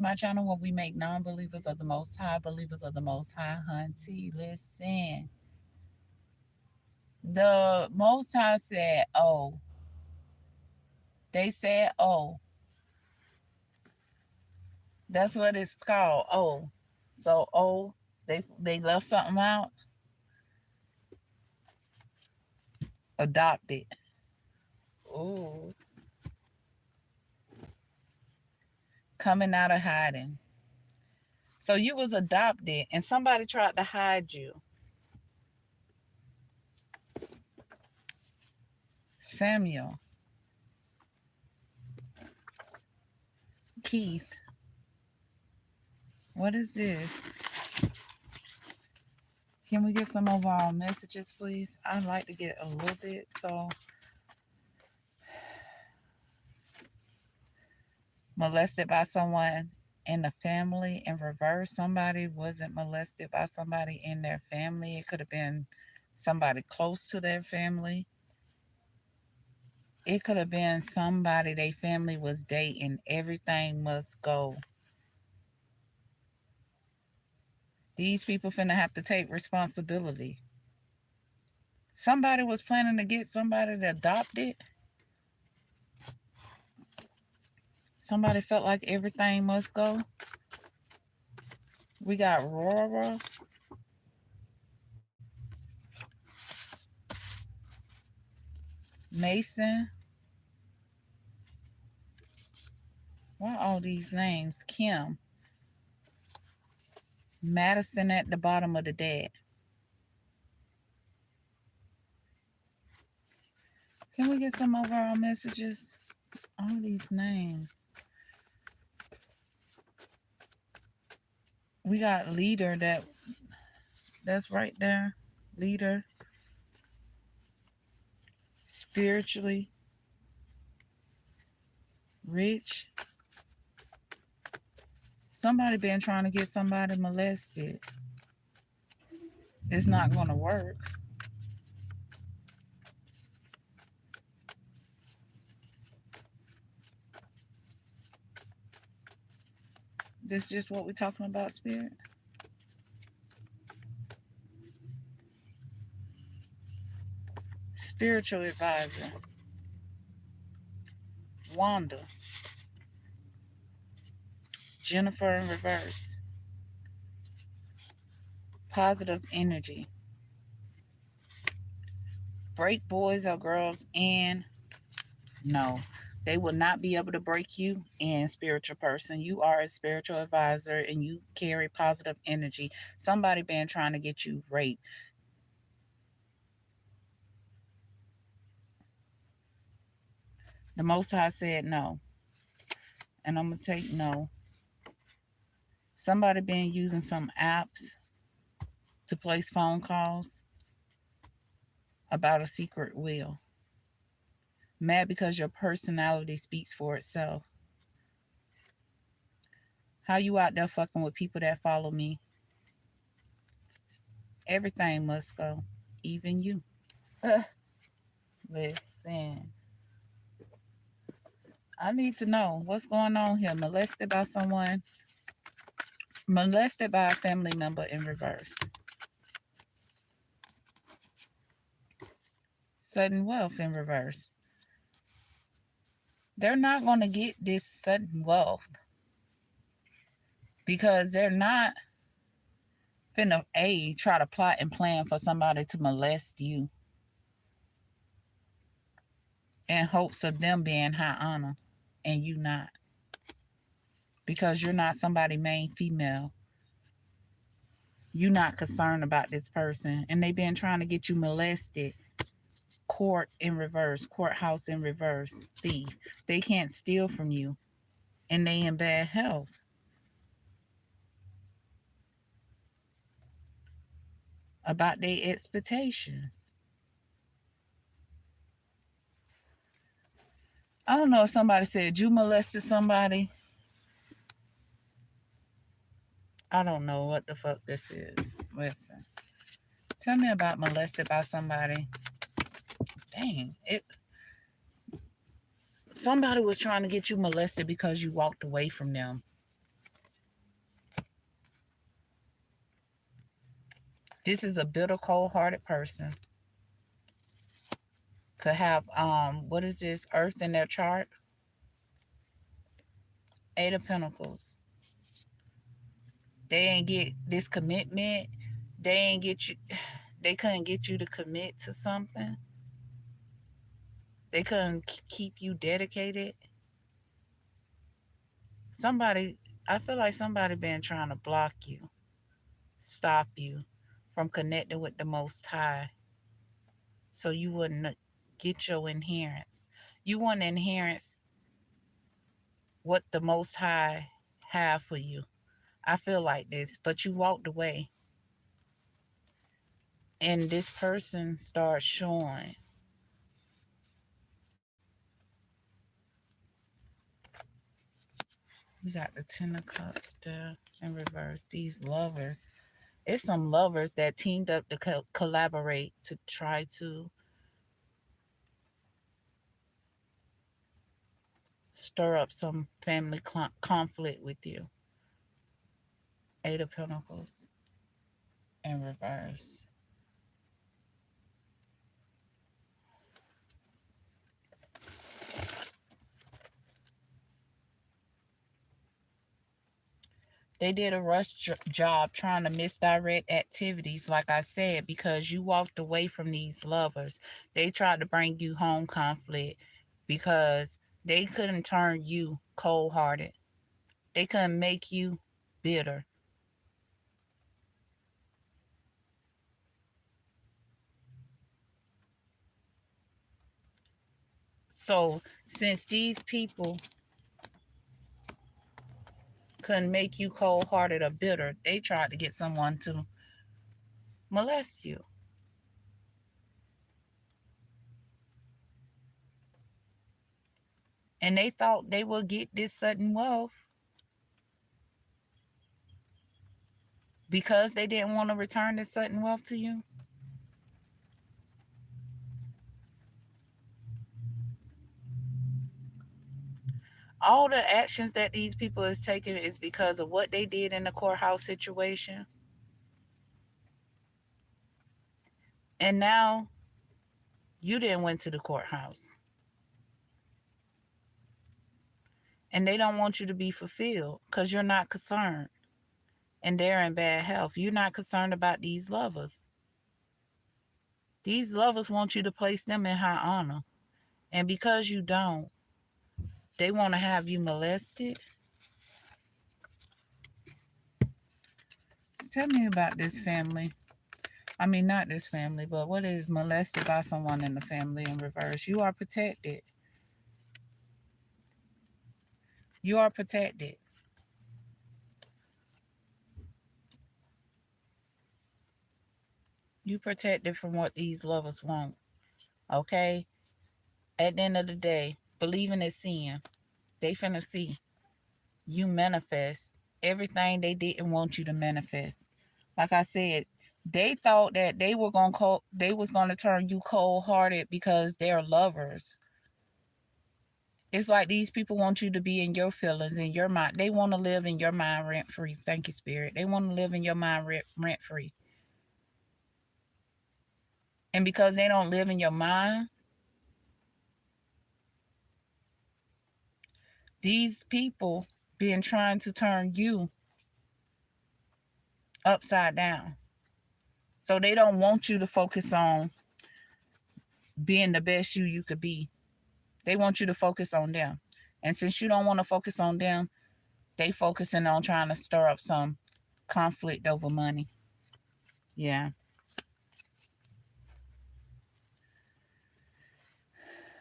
My channel where we make non-believers of the Most High, believers of the Most High. Hunty, listen. The Most High said, "Oh." They said, "Oh." That's what it's called. Oh. So, oh, they left something out. Adopted. Ooh. Coming out of hiding. So you was adopted and somebody tried to hide you. Samuel. Keith. What is this? Can we get some overall messages, please? I'd like to get a little bit. So, molested by someone in the family in reverse. Somebody wasn't molested by somebody in their family. It could have been somebody close to their family. It could have been somebody their family was dating. Everything must go. These people finna have to take responsibility. Somebody was planning to get somebody to adopt it. Somebody felt like everything must go. We got Rora, Mason. What are all these names? Kim. Madison at the bottom of the deck. Can we get some overall messages? All these names. We got leader that's right there. Leader. Spiritually. Rich. Somebody been trying to get somebody molested. It's not gonna work. This is just what we're talking about, Spirit. Spiritual advisor. Wanda. Jennifer in reverse. Positive energy. Break boys or girls in. No. They will not be able to break you in, spiritual person. You are a spiritual advisor and you carry positive energy. Somebody been trying to get you raped. The Most High said no. And I'm going to take no. Somebody been using some apps to place phone calls about a secret will. Mad because your personality speaks for itself. How you out there fucking with people that follow me? Everything must go. Even you. Listen. I need to know what's going on here. Molested by someone. Molested by a family member in reverse. Sudden wealth in reverse. They're not going to get this sudden wealth because they're not finna try to plot and plan for somebody to molest you in hopes of them being high honor and you not, because you're not somebody main female. You're not concerned about this person and they've been trying to get you molested. Court in reverse, courthouse in reverse, thief. They can't steal from you and they in bad health. About their expectations. I don't know if somebody said you molested somebody. I don't know what the fuck this is. Listen. Tell me about molested by somebody. Dang, it. Somebody was trying to get you molested because you walked away from them. This is a bitter, cold-hearted person. Could have, what is this? Earth in their chart. 8 of Pentacles. They ain't get this commitment. They ain't get you. They couldn't get you to commit to something. They couldn't keep you dedicated. Somebody, I feel like somebody been trying to block you, stop you from connecting with the Most High, so you wouldn't get your inheritance. You wouldn't inherit what the Most High have for you. I feel like this, but you walked away, and this person starts showing. We got the 10 of Cups there in reverse. These lovers. It's some lovers that teamed up to collaborate to try to stir up some family conflict with you. 8 of Pentacles in reverse. They did a rush job trying to misdirect activities, like I said, because you walked away from these lovers. They tried to bring you home conflict because they couldn't turn you cold-hearted. They couldn't make you bitter. So since these people couldn't make you cold-hearted or bitter, they tried to get someone to molest you. And they thought they would get this sudden wealth because they didn't want to return this sudden wealth to you. All the actions that these people is taking is because of what they did in the courthouse situation. And now you didn't went to the courthouse. And they don't want you to be fulfilled because you're not concerned. And they're in bad health. You're not concerned about these lovers. These lovers want you to place them in high honor. And because you don't, they want to have you molested. Tell me about this family. I mean, not this family, but what is molested by someone in the family in reverse? You are protected. You are protected. You protected from what these lovers want. Okay? At the end of the day, believing is sin. They finna see you manifest everything they didn't want you to manifest. Like I said, they thought that they were gonna turn you cold hearted because they're lovers. It's like these people want you to be in your feelings, in your mind. They want to live in your mind rent free. Thank you, Spirit. They want to live in your mind rent free. And because they don't live in your mind, these people been trying to turn you upside down. So they don't want you to focus on being the best you could be. They want you to focus on them. And since you don't want to focus on them, they focusing on trying to stir up some conflict over money. Yeah.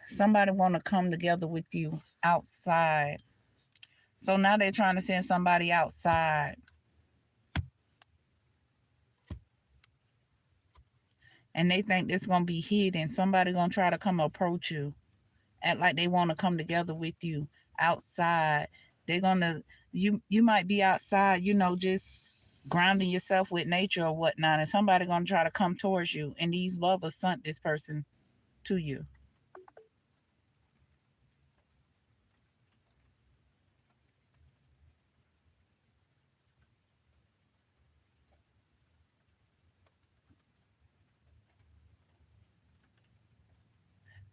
Somebody want to come together with you outside. So now they're trying to send somebody outside. And they think it's going to be hidden. Somebody going to try to come approach you. Act like they want to come together with you outside. They're going to, you might be outside, just grounding yourself with nature or whatnot. And somebody going to try to come towards you. And these lovers sent this person to you.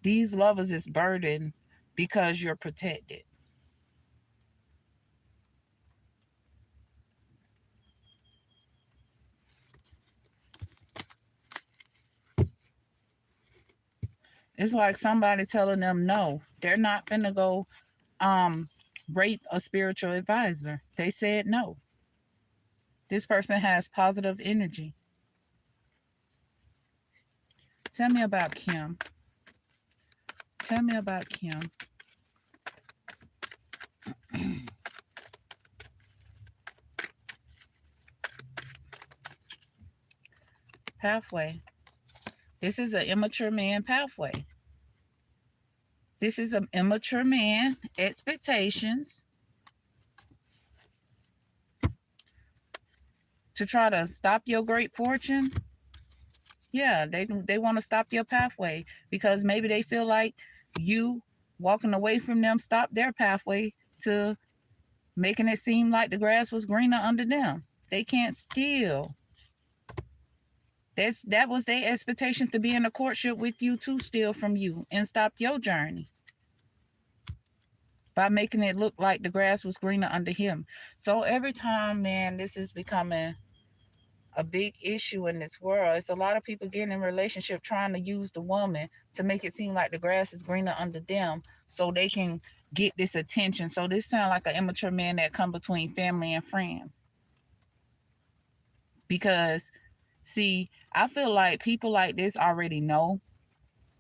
These lovers is burdened because you're protected. It's like somebody telling them no, they're not finna go um rape a spiritual advisor. They said no. This person has positive energy. Tell me about Kim. Tell me about Kim. Pathway. This is an immature man pathway. This is an immature man expectations to try to stop your great fortune. Yeah, they want to stop your pathway because maybe they feel like you walking away from them stopped their pathway to making it seem like the grass was greener under them. They can't steal. That was their expectations to be in a courtship with you to steal from you and stop your journey by making it look like the grass was greener under him. So every time, man, this is becoming a big issue in this world. It's a lot of people getting in relationship trying to use the woman to make it seem like the grass is greener under them so they can get this attention. So this sounds like an immature man that come between family and friends. Because see, I feel like people like this already know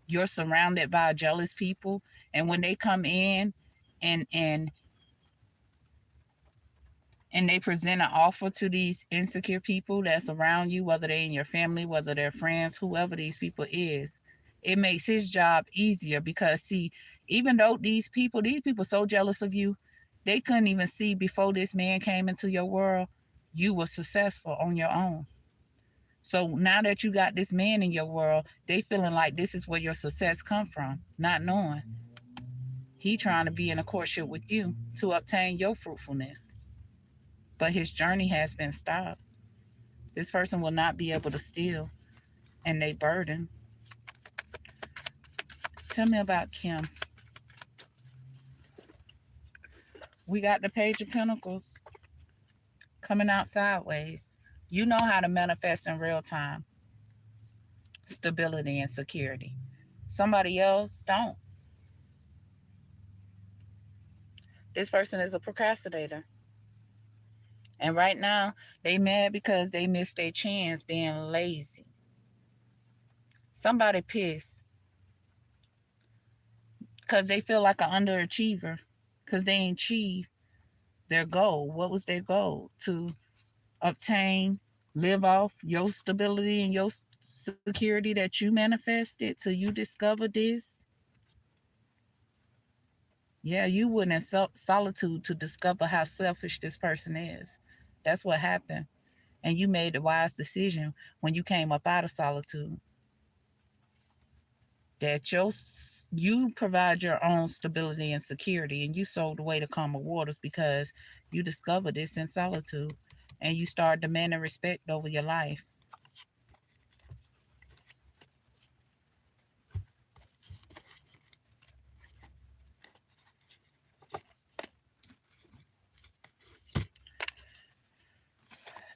you're surrounded by jealous people, and when they come in and and and they present an offer to these insecure people that's around you, whether they're in your family, whether they're friends, whoever these people is, it makes his job easier because see, even though these people so jealous of you, they couldn't even see before this man came into your world, you were successful on your own. So now that you got this man in your world, they feeling like this is where your success come from, not knowing he trying to be in a courtship with you to obtain your fruitfulness. But his journey has been stopped. This person will not be able to steal, and they burden. Tell me about Kim. We got the Page of Pentacles coming out sideways. You know how to manifest in real time stability and security. Somebody else don't. This person is a procrastinator. And right now, they mad because they missed their chance being lazy. Somebody pissed because they feel like an underachiever because they ain't achieved their goal. What was their goal? To obtain, live off your stability and your security that you manifested till you discover this. Yeah, you went in solitude to discover how selfish this person is. That's what happened. And you made the wise decision when you came up out of solitude that you provide your own stability and security, and you sold away the calmer waters because you discovered this in solitude and you start demanding respect over your life.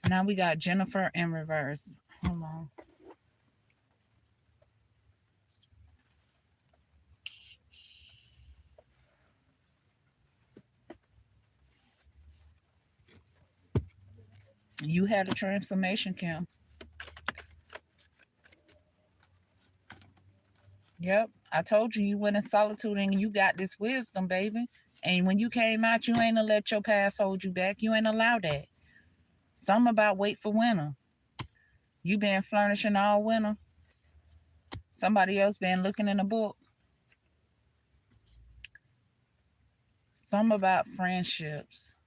Now we got Jennifer in reverse. Hold on. You had a transformation, Kim. Yep. I told you went in solitude and you got this wisdom, baby. And when you came out, you ain't let your past hold you back. You ain't allowed that. Something about wait for winter. You been furnishing all winter. Somebody else been looking in a book. Something about friendships.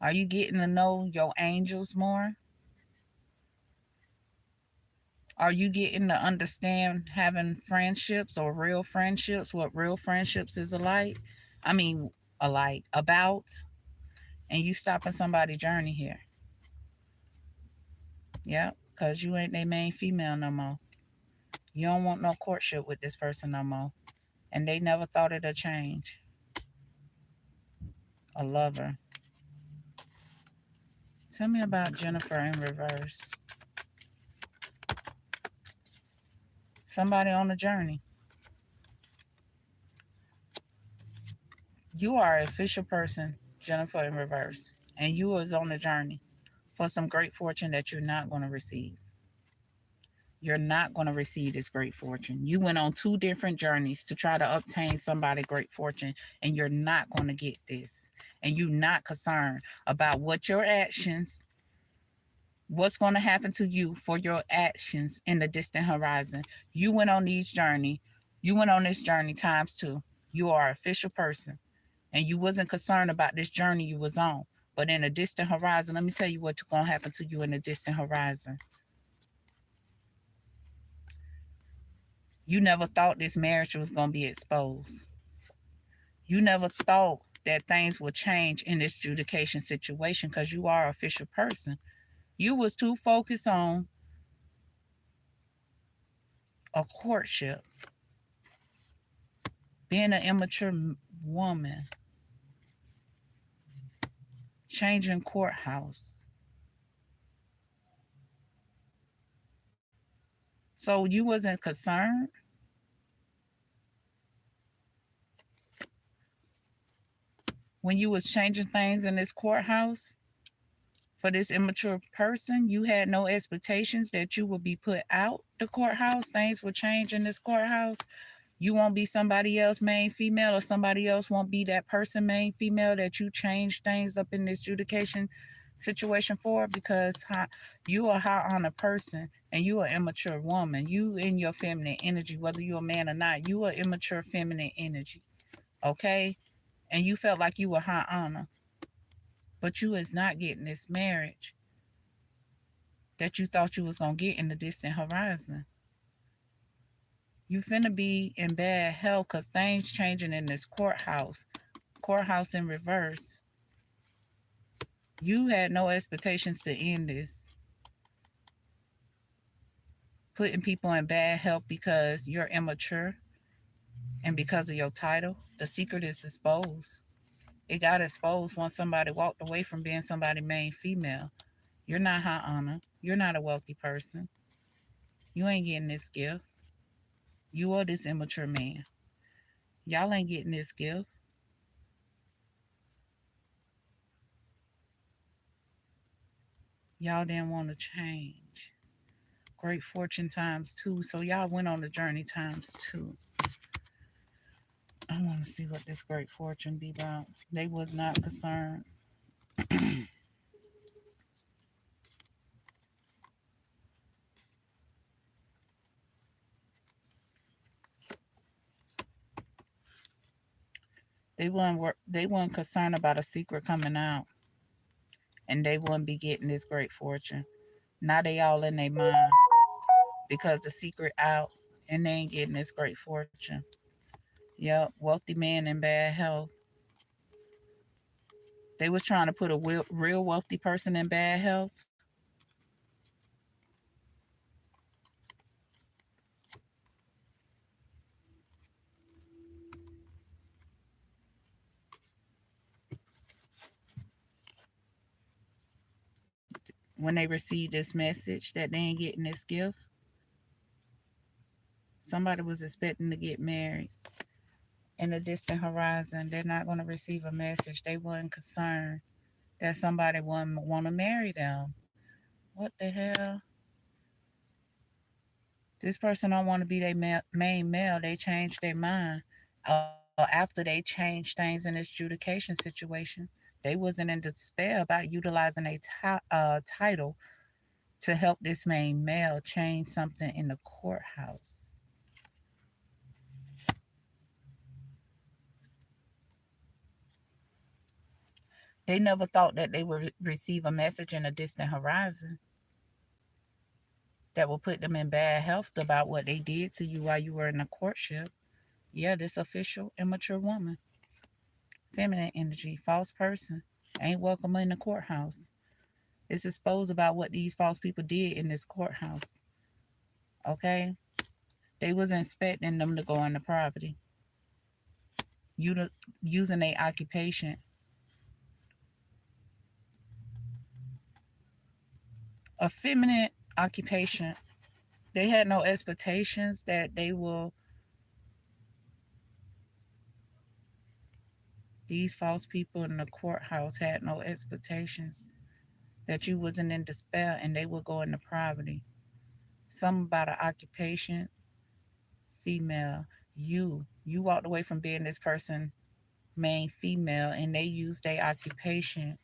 Are you getting to know your angels more? Are you getting to understand having friendships or real friendships, what real friendships is alike? I mean, alike, about, and you stopping somebody's journey here. Yeah. because you ain't their main female no more. You don't want no courtship with this person no more. And they never thought it'd change. A lover. Tell me about Jennifer in reverse. Somebody on a journey. You are an official person, Jennifer in reverse. And you was on a journey for some great fortune that you're not going to receive. You're not going to receive this great fortune. You went on two different journeys to try to obtain somebody great fortune, and you're not going to get this. And you're not concerned about what your actions, what's going to happen to you for your actions in the distant horizon. You went on these journey. You went on this journey times two. You are an official person, and you wasn't concerned about this journey you was on. But in the distant horizon, let me tell you what's going to happen to you in the distant horizon. You never thought this marriage was going to be exposed. You never thought that things would change in this adjudication situation because you are an official person. You was too focused on a courtship, being an immature woman, changing courthouse. So you wasn't concerned when you was changing things in this courthouse for this immature person. You had no expectations that you would be put out the courthouse. Things would change in this courthouse. You won't be somebody else main female, or somebody else won't be that person main female that you change things up in this adjudication situation for, because you are a high honor person and you are an immature woman. You in your feminine energy, whether you're a man or not, you are immature feminine energy. Okay? And you felt like you were high honor. But you is not getting this marriage that you thought you was gonna get in the distant horizon. You finna be in bad health because things changing in this courthouse. Courthouse in reverse. You had no expectations to end this. Putting people in bad health because you're immature and because of your title. The secret is exposed. It got exposed once somebody walked away from being somebody main female. You're not high honor. You're not a wealthy person. You ain't getting this gift. You are this immature man. Y'all ain't getting this gift. Y'all didn't want to change. Great fortune times two. So y'all went on the journey times two. I want to see what this great fortune be about. They was not concerned. They weren't concerned about a secret coming out, and they wouldn't be getting this great fortune. Now they all in their mind because the secret out, and they ain't getting this great fortune. Yep, wealthy man in bad health. They was trying to put a real wealthy person in bad health. When they received this message that they ain't getting this gift, somebody was expecting to get married in the distant horizon. They're not going to receive a message. They weren't concerned that somebody wouldn't want to marry them. What the hell? This person don't want to be their main male. They changed their mind after they changed things in this adjudication situation. They wasn't in despair about utilizing a title to help this main male change something in the courthouse. They never thought that they would receive a message in a distant horizon that will put them in bad health about what they did to you while you were in a courtship. Yeah, this official immature woman, feminine energy, false person, ain't welcome in the courthouse. It's exposed about what these false people did in this courthouse. Okay? They was expecting them to go into poverty. Using their occupation. A feminine occupation. They had no expectations that they will. These false people in the courthouse had no expectations that you wasn't in despair and they would go into poverty. Some about an occupation, female. You walked away from being this person, main female, and they used their occupation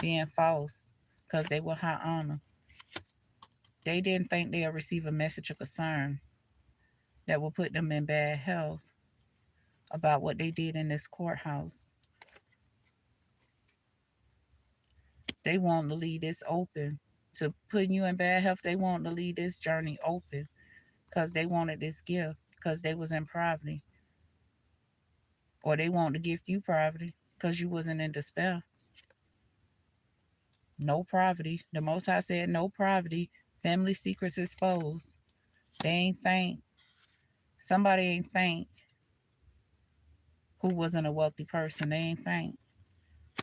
being false because they were high honor. They didn't think they'll receive a message of concern that will put them in bad health about what they did in this courthouse. They want to leave this open to putting you in bad health. They want to leave this journey open because they wanted this gift because they was in poverty, or they want to gift you poverty because you wasn't in despair. No poverty. The Most High said no poverty. Family secrets exposed. They ain't think. Somebody ain't think who wasn't a wealthy person. They ain't think.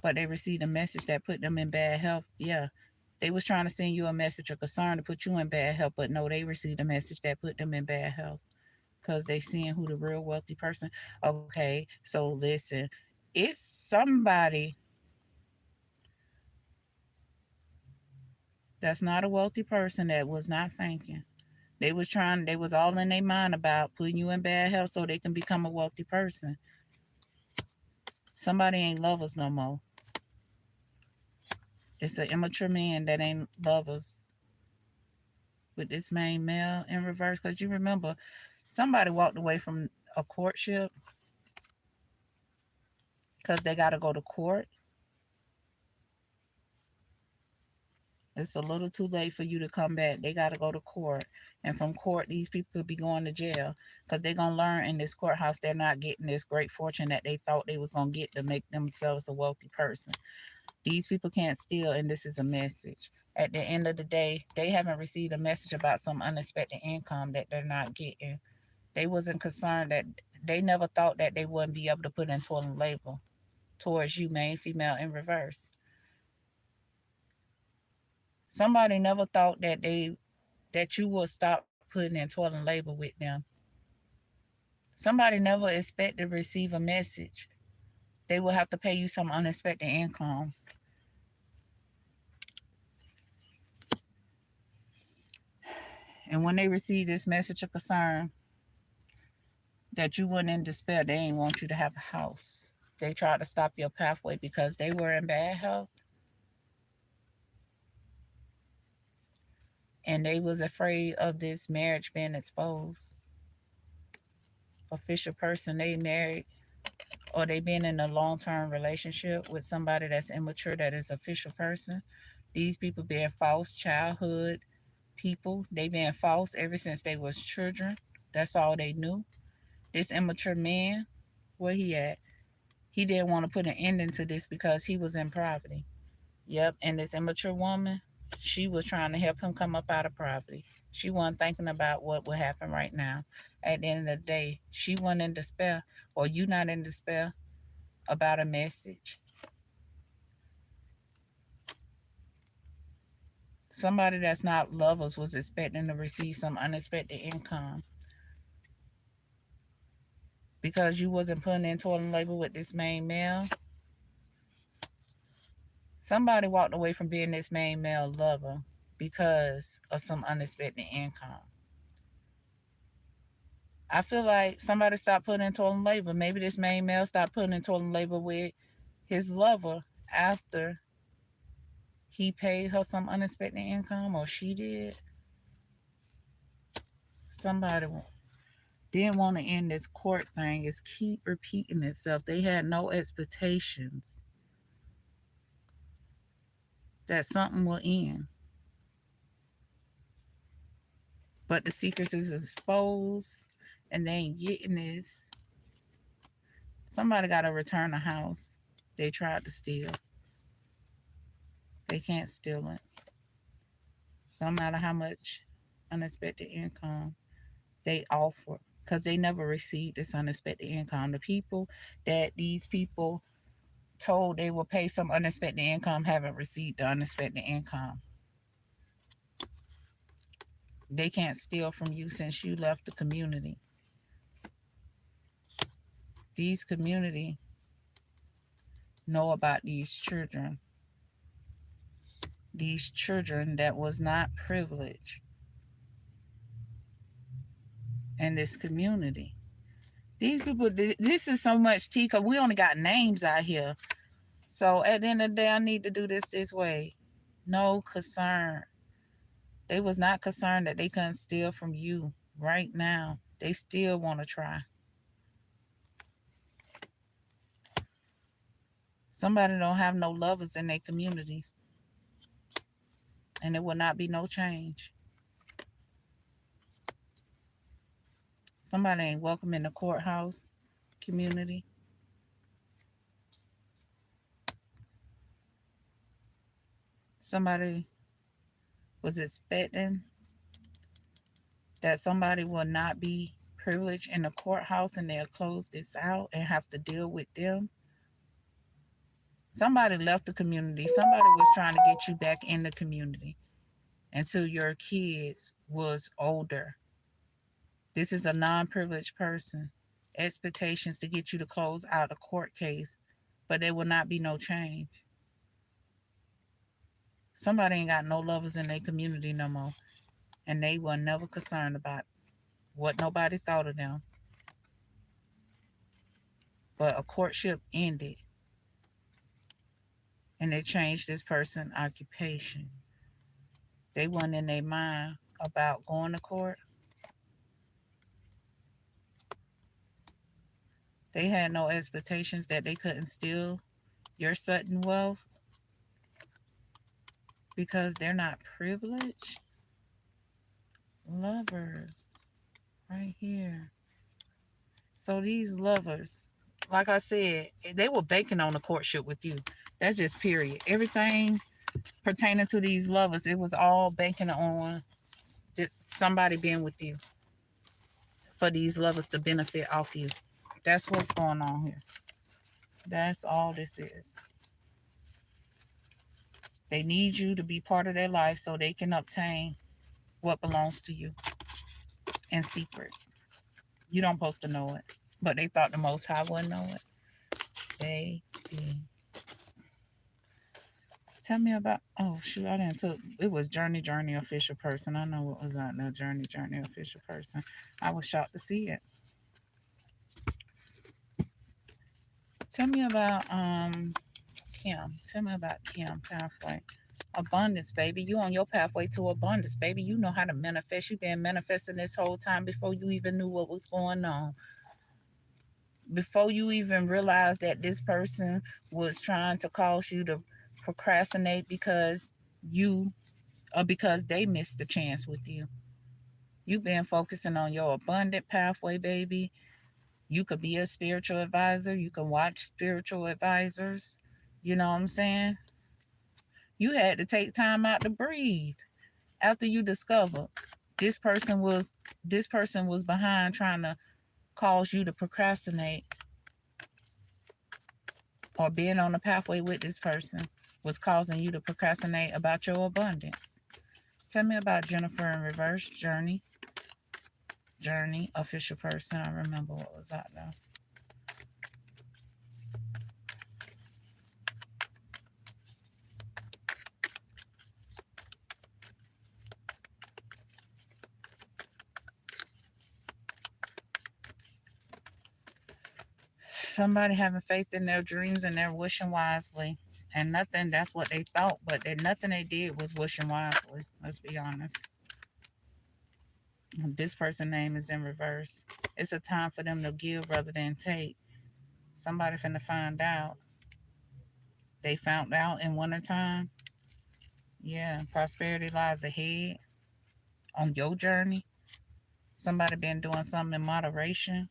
But they received a message that put them in bad health. Yeah. They was trying to send you a message of concern to put you in bad health, but no, they received a message that put them in bad health because they seeing who the real wealthy person. Okay, so listen, it's somebody that's not a wealthy person that was not thinking. They was all in their mind about putting you in bad health so they can become a wealthy person. Somebody ain't lovers no more. It's an immature man that ain't lovers with this main male in reverse. Because you remember, somebody walked away from a courtship because they got to go to court. It's a little too late for you to come back. They got to go to court. And from court, these people could be going to jail because they're going to learn in this courthouse they're not getting this great fortune that they thought they was going to get to make themselves a wealthy person. These people can't steal, and this is a message. At the end of the day, they haven't received a message about some unexpected income that they're not getting. They wasn't concerned that they never thought that they wouldn't be able to put in toilet labor towards you, main female in reverse. Somebody never thought that you would stop putting in toilet labor with them. Somebody never expected to receive a message. They will have to pay you some unexpected income. And when they receive this message of concern that you went in despair, they ain't want you to have a house. They tried to stop your pathway because they were in bad health and they was afraid of this marriage being exposed. Official person they married or they been in a long-term relationship with somebody that's immature that is official person. These people being false childhood people. They been false ever since they was children. That's all they knew. This immature man, where he at? He didn't want to put an ending to this because he was in poverty. Yep, and this immature woman, she was trying to help him come up out of poverty. She wasn't thinking about what would happen right now. At the end of the day, she wasn't in despair, or you not in despair about a message. Somebody that's not lovers was expecting to receive some unexpected income because you wasn't putting in toilet labor with this main male. Somebody walked away from being this main male lover because of some unexpected income. I feel like somebody stopped putting in toilet labor. Maybe this main male stopped putting in toilet labor with his lover after he paid her some unexpected income, or she did. Somebody didn't want to end this court thing. It's keep repeating itself. They had no expectations that something will end. But the secrets is exposed and they ain't getting this. Somebody got to return the house they tried to steal. They can't steal it. No matter how much unexpected income they offer, because they never received this unexpected income. The people that these people told they will pay some unexpected income haven't received the unexpected income. They can't steal from you since you left the community. These community know about these children that was not privileged in this community. These people, this is so much tea because we only got names out here. So at the end of the day, I need to do this way. No concern. They was not concerned that they couldn't steal from you right now. They still want to try. Somebody don't have no lovers in their communities, and there will not be no change. Somebody ain't welcome in the courthouse community. Somebody was expecting that somebody will not be privileged in the courthouse and they'll close this out and have to deal with them. Somebody left the community. Somebody was trying to get you back in the community until your kids was older. This is a non-privileged person. Expectations to get you to close out a court case, but there will not be no change. Somebody ain't got no lovers in their community no more, and they were never concerned about what nobody thought of them. But a courtship ended, and they changed this person's occupation. They wasn't in their mind about going to court. They had no expectations that they couldn't steal your sudden wealth because they're not privileged. Lovers, right here. So these lovers, like I said, they were banking on a courtship with you. That's just period. Everything pertaining to these lovers, it was all banking on just somebody being with you for these lovers to benefit off you. That's what's going on here. That's all this is. They need you to be part of their life so they can obtain what belongs to you in secret. You don't supposed to know it, but they thought the Most High wouldn't know it. They did. Tell me about. Oh shoot, I didn't took. It was Journey official person. I know what was out there. Journey official person. I was shocked to see it. Tell me about Kim. Tell me about Kim pathway. Abundance, baby. You on your pathway to abundance, baby. You know how to manifest. You been manifesting this whole time before you even knew what was going on. Before you even realized that this person was trying to cause you to procrastinate because you or because they missed the chance with you. You've been focusing on your abundant pathway, baby. You could be a spiritual advisor. You can watch spiritual advisors. You know what I'm saying? You had to take time out to breathe after you discovered this person was this person was behind trying to cause you to procrastinate, or being on the pathway with this person was causing you to procrastinate about your abundance. Tell me about Jennifer in reverse. Journey official person. I remember what was out there. Somebody having faith in their dreams and they're wishing wisely. And nothing, that's what they thought, but nothing they did was wishing wisely. Let's be honest. This person's name is in reverse. It's a time for them to give rather than take. Somebody finna find out. They found out in wintertime. Yeah, prosperity lies ahead on your journey. Somebody been doing something in moderation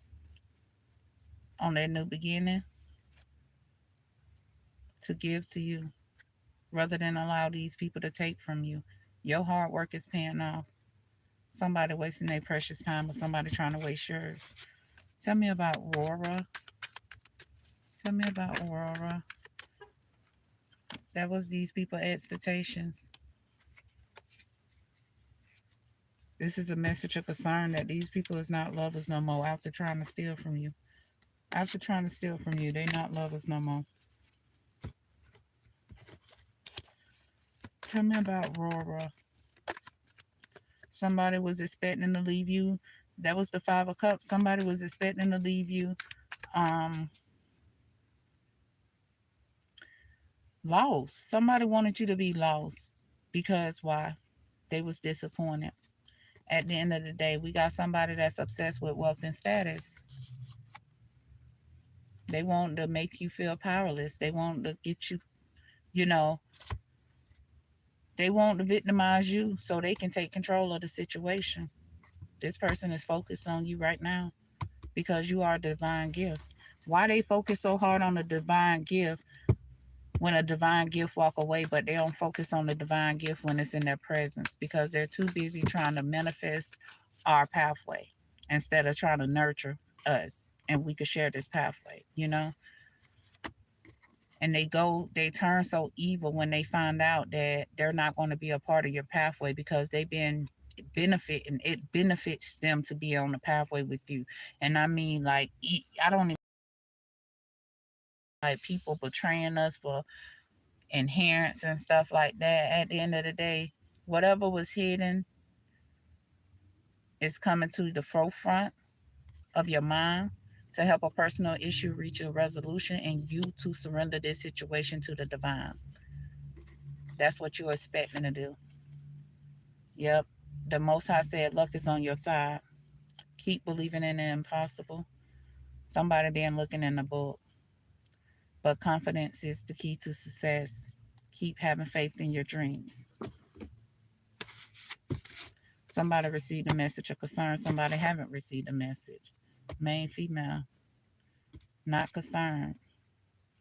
on their new beginning to give to you rather than allow these people to take from you. Your hard work is paying off. Somebody wasting their precious time or somebody trying to waste yours. Tell me about Aurora. Tell me about Aurora. That was these people's expectations. This is a message of concern that these people is not lovers no more after trying to steal from you. After trying to steal from you, they not lovers no more. Tell me about Aurora. Somebody was expecting to leave you. That was the Five of Cups. Somebody was expecting to leave you lost. Somebody wanted you to be lost. Because why? They was disappointed. At the end of the day, we got somebody that's obsessed with wealth and status. They want to make you feel powerless. They want to get you, you know, they want to victimize you so they can take control of the situation. This person is focused on you right now because you are a divine gift. Why they focus so hard on the divine gift when a divine gift walk away, but they don't focus on the divine gift when it's in their presence? Because they're too busy trying to manifest our pathway instead of trying to nurture us and we could share this pathway, you know? And they turn so evil when they find out that they're not going to be a part of your pathway because they've been benefiting. It benefits them to be on the pathway with you. And I mean, like, I don't even like people betraying us for inherence and stuff like that. At the end of the day, whatever was hidden is coming to the forefront of your mind to help a personal issue reach a resolution and you to surrender this situation to the divine. That's what you're expecting to do. Yep. The Most High said luck is on your side. Keep believing in the impossible. Somebody been looking in the book. But confidence is the key to success. Keep having faith in your dreams. Somebody received a message of concern. Somebody haven't received a message. Main female. Not concerned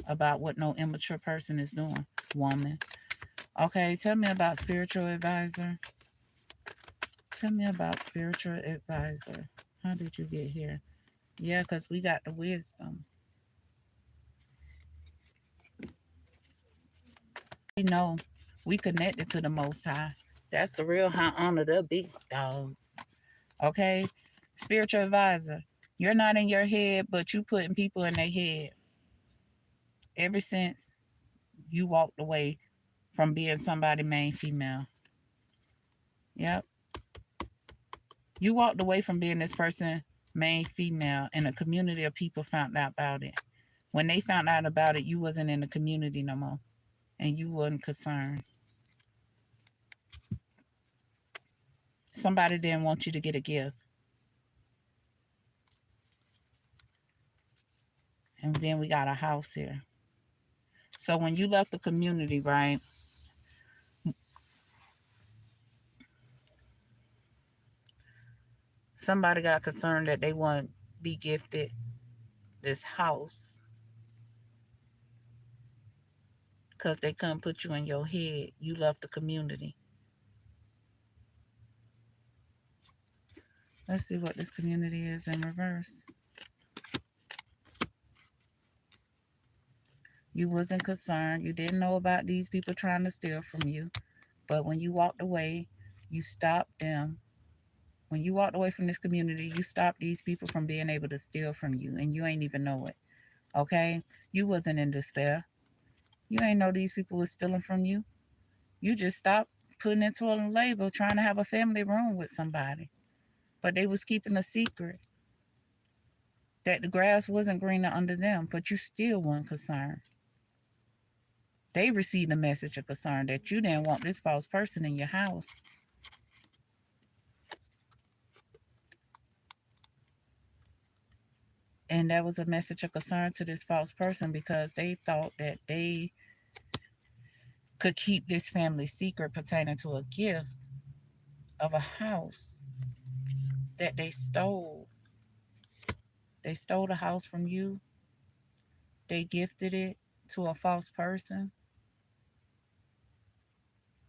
about what no immature person is doing. Woman. Okay, tell me about spiritual advisor. Tell me about spiritual advisor. How did you get here? Yeah, because we got the wisdom. We know we connected to the Most High. That's the real high honor, the big dogs. Okay? Spiritual advisor. You're not in your head, but you putting people in their head. Ever since you walked away from being somebody main female. Yep. You walked away from being this person main female and a community of people found out about it. When they found out about it, you wasn't in the community no more. And you wasn't concerned. Somebody didn't want you to get a gift. And then we got a house here. So when you left the community, right, somebody got concerned that they want to be gifted this house because they couldn't put you in your head. You left the community. Let's see what this community is in reverse. You wasn't concerned. You didn't know about these people trying to steal from you. But when you walked away, you stopped them. When you walked away from this community, you stopped these people from being able to steal from you. And you ain't even know it. Okay? You wasn't in despair. You ain't know these people was stealing from you. You just stopped putting it to a label trying to have a family room with somebody. But they was keeping a secret that the grass wasn't greener under them, but you still weren't concerned. They received a message of concern that you didn't want this false person in your house. And that was a message of concern to this false person because they thought that they could keep this family secret pertaining to a gift of a house that they stole. They stole the house from you. They gifted it to a false person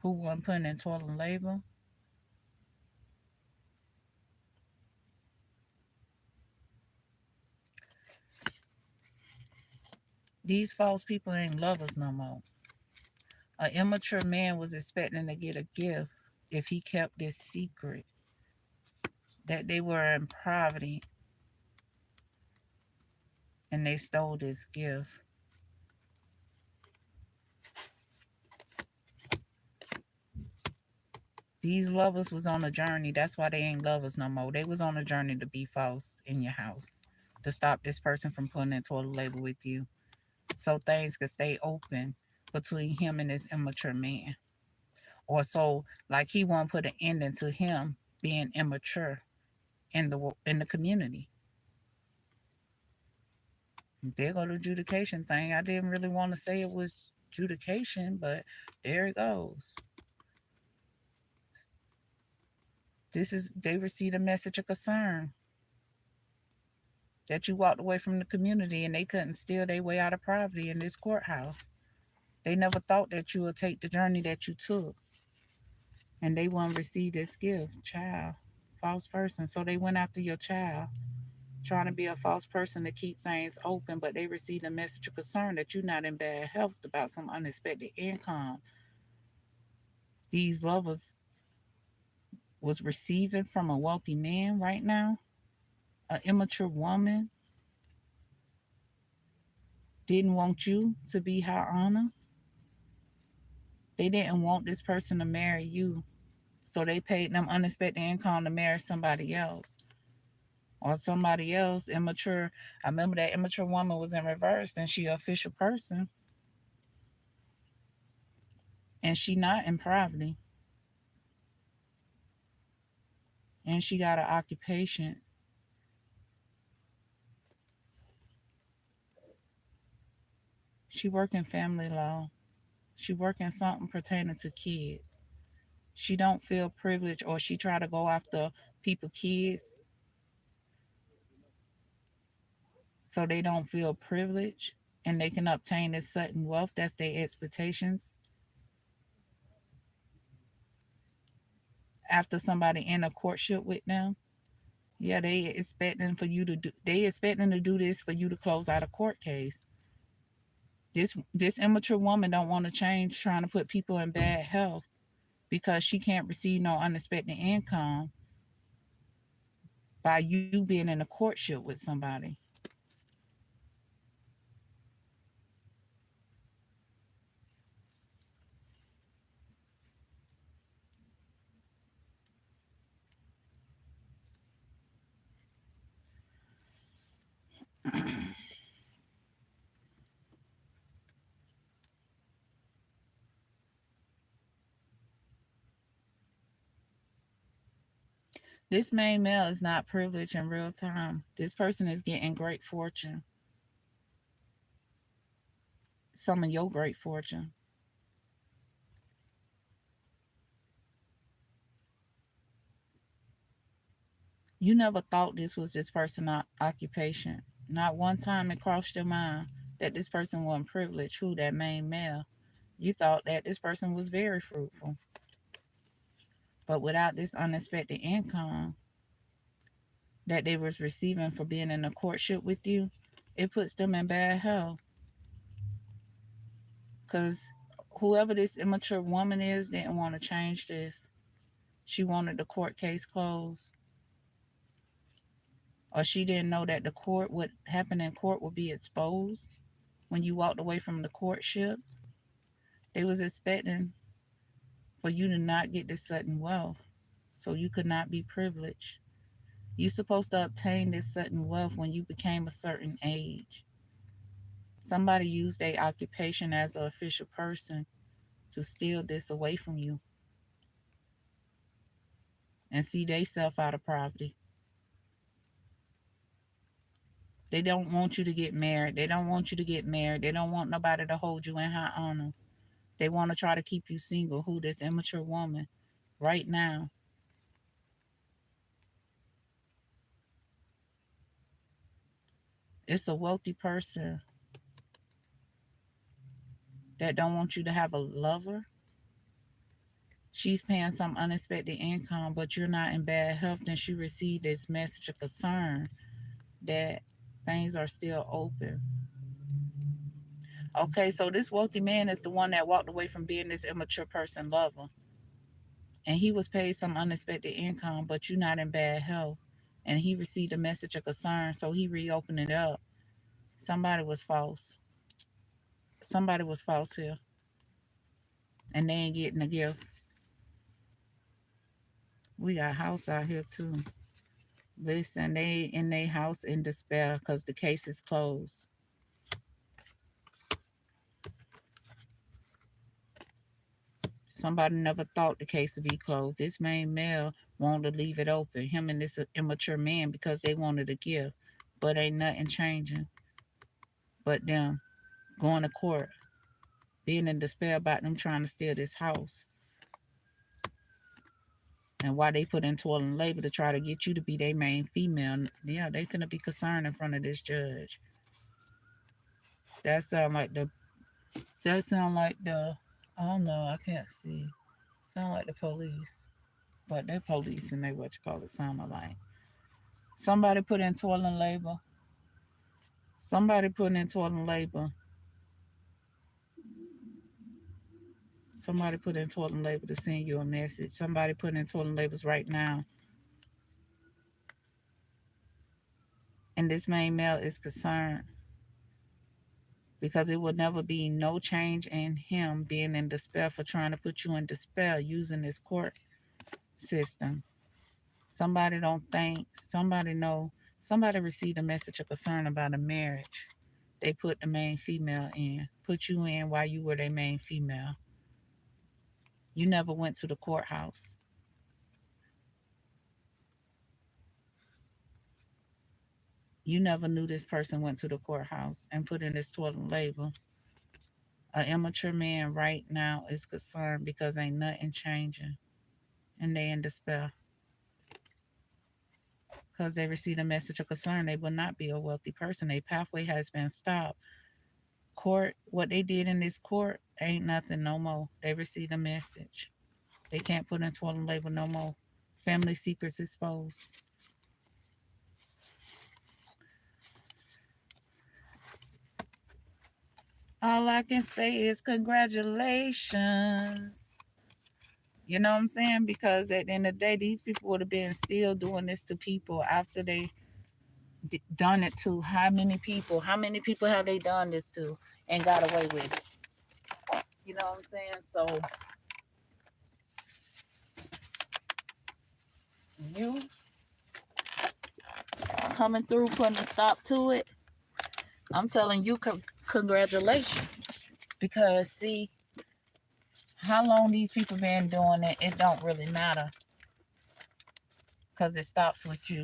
who wasn't putting in toil and labor. These false people ain't lovers no more. An immature man was expecting to get a gift if he kept this secret that they were in poverty and they stole this gift. These lovers was on a journey. That's why they ain't lovers no more. They was on a journey to be false in your house, to stop this person from putting in toilet labor with you, so things could stay open between him and this immature man. Or so like he won't put an ending to him being immature in the community. There go the adjudication thing. I didn't really want to say it was adjudication, but there it goes. This is they received a message of concern that you walked away from the community and they couldn't steal their way out of poverty in this courthouse. They never thought that you would take the journey that you took, and they won't receive this gift, child, false person. So they went after your child, trying to be a false person to keep things open, but they received a message of concern that you're not in bad health about some unexpected income. These lovers was receiving from a wealthy man right now. An immature woman didn't want you to be her honor. They didn't want this person to marry you. So they paid them unexpected income to marry somebody else. Or somebody else, immature. I remember that immature woman was in reverse and she an official person. And she not in poverty. And she got an occupation. She work in family law. She work in something pertaining to kids. She don't feel privileged, or she try to go after people kids so they don't feel privileged and they can obtain this sudden wealth. That's their expectations after somebody in a courtship with them. Yeah, they expecting to do this for you to close out a court case. This immature woman don't want to change, trying to put people in bad health because she can't receive no unexpected income by you being in a courtship with somebody. This main male is not privileged in real time. This person is getting great fortune, some of your great fortune. You never thought this was this person's occupation. Not one time it crossed your mind that this person wasn't privileged, who that main male. You thought that this person was very fruitful. But without this unexpected income that they was receiving for being in a courtship with you, it puts them in bad health. Because whoever this immature woman is didn't want to change this. She wanted the court case closed. Or she didn't know that what happened in court would be exposed when you walked away from the courtship. They was expecting for you to not get this sudden wealth, so you could not be privileged. You're supposed to obtain this sudden wealth when you became a certain age. Somebody used their occupation as an official person to steal this away from you and see they self out of poverty. They don't want you to get married. They don't want you to get married. They don't want nobody to hold you in high honor. They want to try to keep you single. Who, this immature woman right now? It's a wealthy person that don't want you to have a lover. She's paying some unexpected income, but you're not in bad health. And she received this message of concern that things are still open. Okay, so this wealthy man is the one that walked away from being this immature person lover. And he was paid some unexpected income, but you're not in bad health. And he received a message of concern, so he reopened it up. Somebody was false. Somebody was false here. And they ain't getting a gift. We got house out here too. Listen, they in their house in despair because the case is closed. Somebody never thought the case would be closed. This main male wanted to leave it open. Him and this immature man because they wanted a gift. But ain't nothing changing. But them going to court, being in despair about them trying to steal this house. And why they put in toil and labor to try to get you to be their main female. Yeah, they finna be concerned in front of this judge. That sound like the I don't know, I can't see. Sound like the police. But they're police and they what you call it sound alike. Somebody put in toil and labor. Somebody put in toil and labor. Somebody put in toil and labor to send you a message. Somebody put in toil and labors right now. And this main male is concerned because it will never be no change in him being in despair for trying to put you in despair using this court system. Somebody don't think, somebody know, somebody received a message of concern about a marriage. They put the main female in, put you in while you were their main female. You never went to the courthouse. You never knew this person went to the courthouse and put in this toil and labor. An immature man right now is concerned because ain't nothing changing. And they in despair. Because they received a message of concern. They will not be a wealthy person. Their pathway has been stopped. Court, what they did in this court ain't nothing no more. They received a message. They can't put in toil and labor no more. Family secrets exposed. All I can say is congratulations. You know what I'm saying? Because at the end of the day, these people would have been still doing this to people after they done it to how many people? How many people have they done this to and got away with it? You know what I'm saying? So you coming through, putting a stop to it, I'm telling you congratulations. Because see, how long these people been doing it, it don't really matter. Because it stops with you.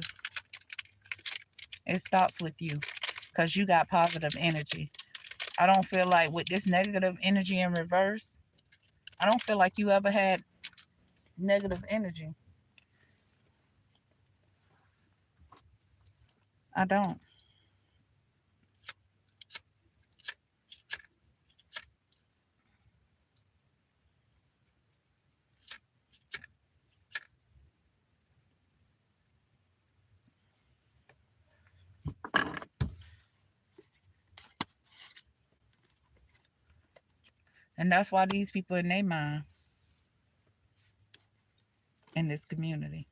It stops with you. Because you got positive energy. I don't feel like with this negative energy in reverse, I don't feel like you ever had negative energy. I don't. And that's why these people in their mind in this community.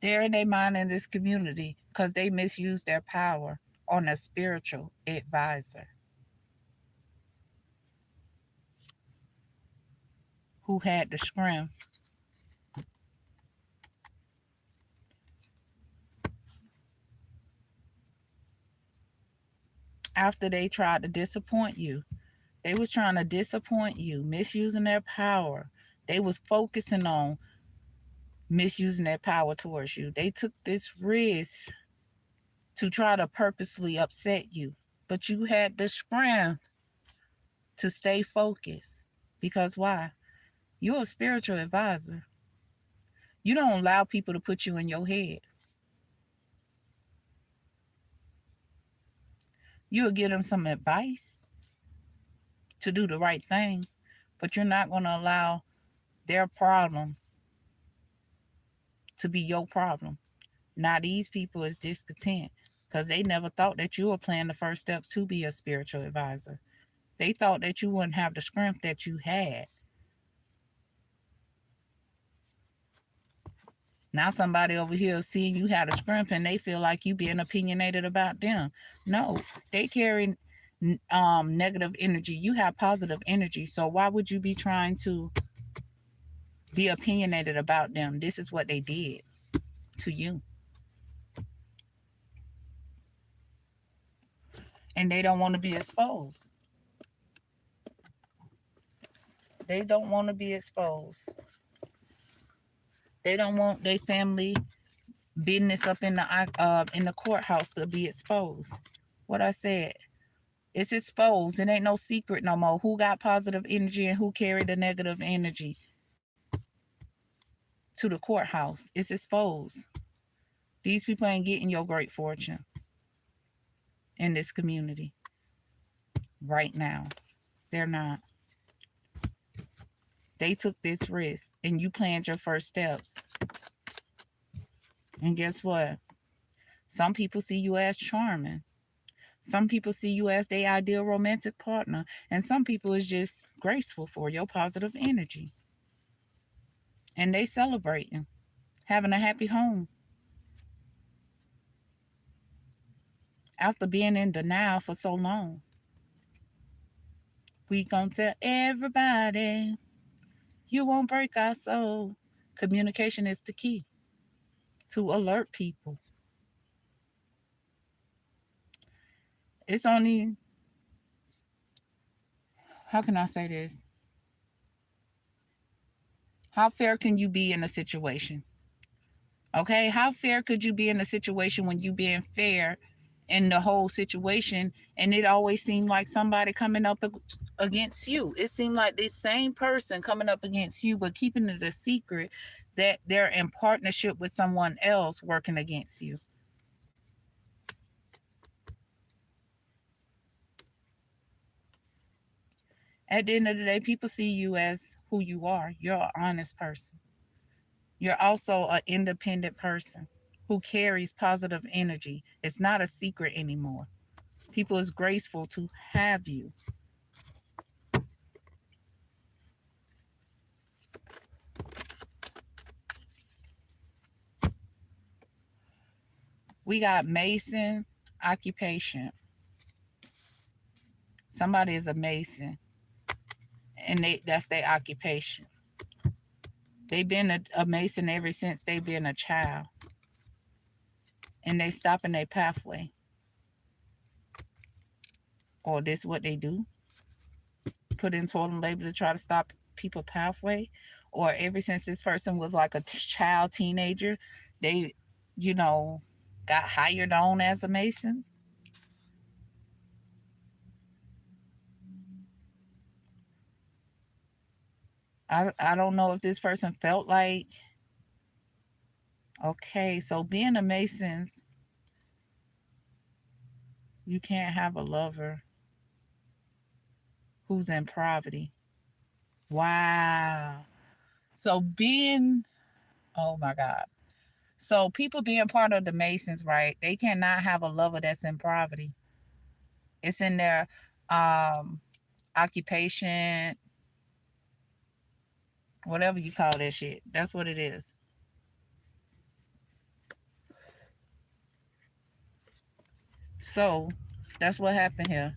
They're in their mind in this community because they misuse their power on a spiritual advisor who had the strength after they tried to disappoint you. They was trying to disappoint you, misusing their power. They was focusing on misusing their power towards you. They took this risk to try to purposely upset you, but you had the strength to stay focused. Because why? You're a spiritual advisor. You don't allow people to put you in your head. You'll give them some advice to do the right thing, but you're not going to allow their problem to be your problem. Now, these people is discontent because they never thought that you were playing the first steps to be a spiritual advisor. They thought that you wouldn't have the strength that you had. Now somebody over here seeing you have the strength and they feel like you being opinionated about them. No, they carry negative energy. You have positive energy. So why would you be trying to be opinionated about them? This is what they did to you. And they don't want to be exposed. They don't want to be exposed. They don't want their family business up in the courthouse to be exposed. What I said, it's exposed. It ain't no secret no more. Who got positive energy and who carried the negative energy to the courthouse? It's exposed. These people ain't getting your great fortune in this community right now. They're not. They took this risk and you planned your first steps. And guess what? Some people see you as charming. Some people see you as their ideal romantic partner. And some people is just graceful for your positive energy. And they celebrating, having a happy home. After being in denial for so long. We gonna tell everybody, you won't break our soul. Communication is the key to alert people. It's only, how can I say this? How fair can you be in a situation? Okay, how fair could you be in a situation when you being fair in the whole situation and it always seemed like somebody coming up against you? It seemed like this same person coming up against you, but keeping it a secret that they're in partnership with someone else working against you. At the end of the day, people see you as who you are. You're an honest person. You're also an independent person who carries positive energy. It's not a secret anymore. People is graceful to have you. We got Mason occupation. Somebody is a Mason, and that's their occupation. They've been a Mason ever since they've been a child, and they stop in their pathway. Or this is what they do: put in total labor to try to stop people pathway. Or ever since this person was like a child, teenager, they, you know, got hired on as a Masons. I don't know if this person felt like, okay, so being a Masons, you can't have a lover who's in poverty. Wow. So being, oh my God. So people being part of the Masons, right? They cannot have a lover that's in poverty. It's in their occupation, whatever you call that shit. That's what it is. So that's what happened here.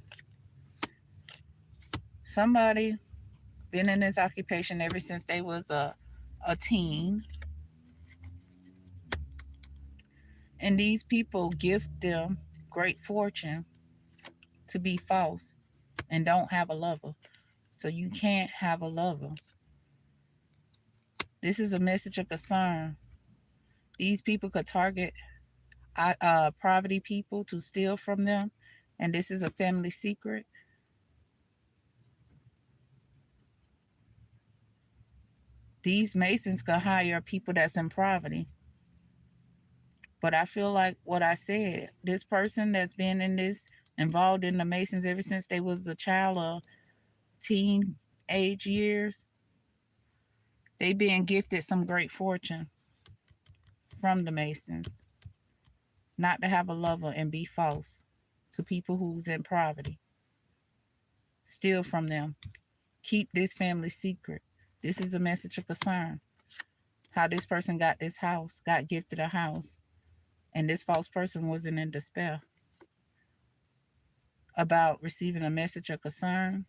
Somebody been in this occupation ever since they was a teen. And these people gift them great fortune to be false and don't have a lover. So you can't have a lover. This is a message of concern. These people could target poverty people to steal from them. and this is a family secret, these Masons could hire people that's in poverty. But I feel like what I said, this person that's been in this, involved in the Masons ever since they was a child or teen age years, they being gifted some great fortune from the Masons. Not to have a lover and be false to people who's in poverty. Steal from them. Keep this family secret. This is a message of concern. How this person got this house, got gifted a house, and this false person wasn't in despair about receiving a message of concern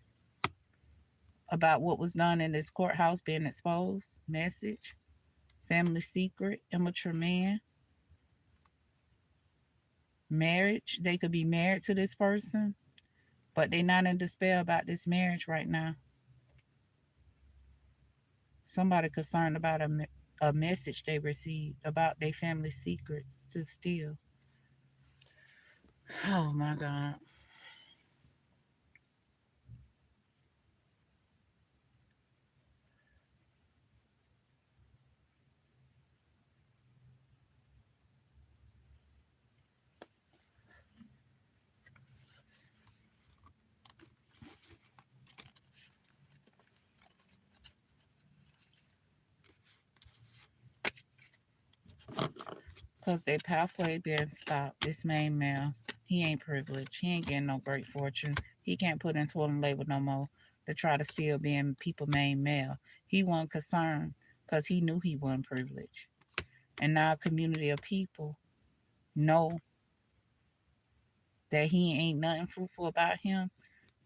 about what was done in this courthouse being exposed. Message, family secret, immature man, marriage. They could be married to this person, but they're not in despair about this marriage right now. Somebody concerned about a message they received about their family secrets to steal. Oh my God. Because their pathway been stopped. This main male, he ain't privileged. He ain't getting no great fortune. He can't put into a label no more to try to still being people main male. He wasn't concerned because he knew he wasn't privileged. And now a community of people know that he ain't nothing fruitful about him.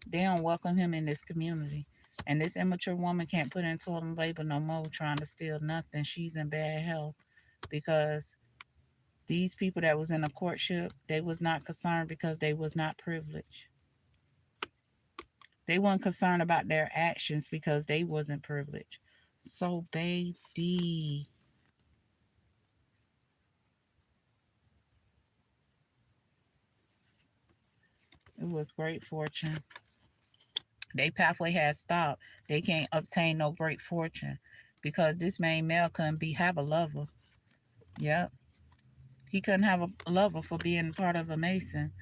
They don't welcome him in this community. And this immature woman can't put into a label no more trying to steal nothing. She's in bad health because these people that was in a courtship, they was not concerned because they was not privileged. They weren't concerned about their actions because they wasn't privileged. So baby, it was great fortune. They pathway has stopped. They can't obtain no great fortune because this main male couldn't have a lover. Yep. He couldn't have a lover for being part of a Mason.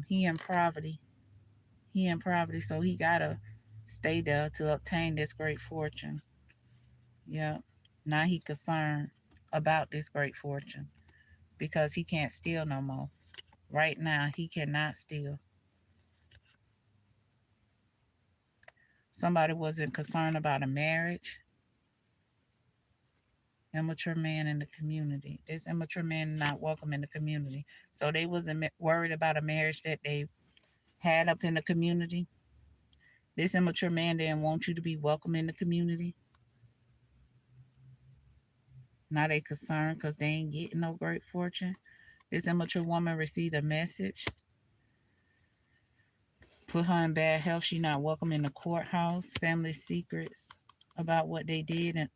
He in poverty. He in poverty, so he gotta stay there to obtain this great fortune. Yep. Now he concerned about this great fortune because he can't steal no more. Right now, he cannot steal. Somebody wasn't concerned about a marriage. Immature man in the community. This immature man not welcome in the community. So they wasn't worried about a marriage that they had up in the community. This immature man didn't want you to be welcome in the community. Now they concerned because they ain't getting no great fortune. This immature woman received a message. Put her in bad health. She not welcome in the courthouse. Family secrets about what they did and